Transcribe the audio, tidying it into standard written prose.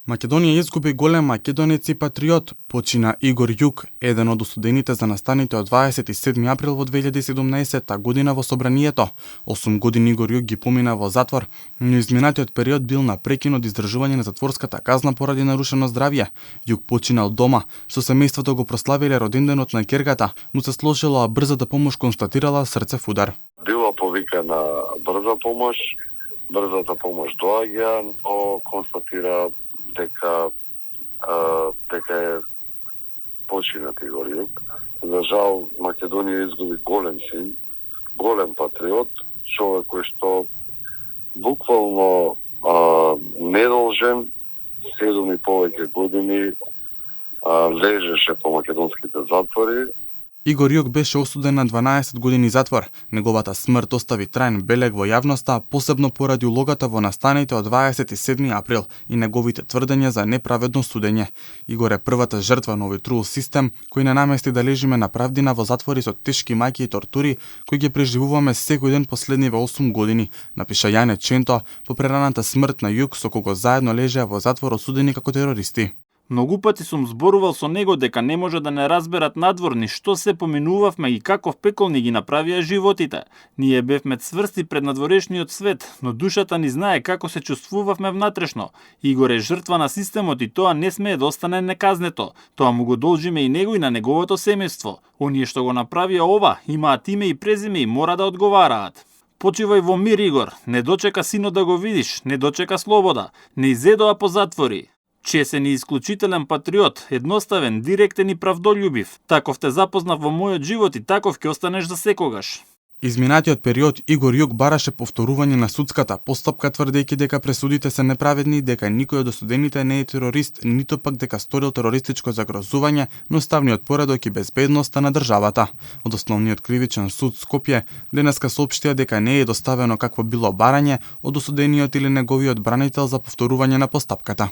Македонија изгуби голем македонец и патриот. Почина Игор Јук, еден од осудените за настаните од 27 април во 2017 година во собранието. 8 години Игор Јук ги помина во затвор, но изминатиот период бил на прекин од издржување на затворската казна поради нарушено здравје. Јук починал дома, со семејството го прославиле роденденот на ќерката, му се сложила брзата помош констатирала срцев удар. Била повикана брза помош, брзата помош доаѓа, но констатира дека е починат Игор Јук. За жал, Македонија изгуби голем син, голем патриот, човек кој што буквално недолжен 7 и повеќе години лежеше по македонските затвори. Игор Јук беше осуден на 12 години затвор. Неговата смрт остави траен белег во јавноста, посебно поради улогата во настаните од 27 април и неговите тврдења за неправедно судење. Игор е првата жртва на овој трул систем кој не намести да лежиме на правдина во затвори со тешки маки и тортури кои ги преживуваме секој ден последниве 8 години, напиша Јане Ченто по прераната смрт на Јук со кого заедно лежеа во затвор осудени како терористи. Многу пати сум зборувал со него дека не може да не разберат надворни што се поминувавме и каков пекол ни ги направија животите. Ние бевме цврсти пред надворешниот свет, но душата ни знае како се чувствувавме внатрешно. Игор е жртва на системот и тоа не смее да остане неказнето. Тоа му го должиме и него и на неговото семејство. Оние што го направија ова, имаат име и презиме и мора да одговараат. Почивај во мир, Игор. Не дочека синот да го видиш, не дочека слобода. Не изедоа по затвори. Чесен и исклучителен патриот, едноставен, директен и правдолюбив. Таков те запознав во мојот живот и таков ќе останеш за секогаш. Изминатиот период Игор Јук бараше повторување на судската постапка, тврдејќи дека пресудите се неправедни и дека никој од осудените не е терорист, ниту пак дека сторил терористичко загрозување на уставниот поредок и безбедноста на државата. Од Основниот кривичен суд Скопје денеска соопштија дека не е доставено какво било барање од осудениот или неговиот бранител за повторување на постапката.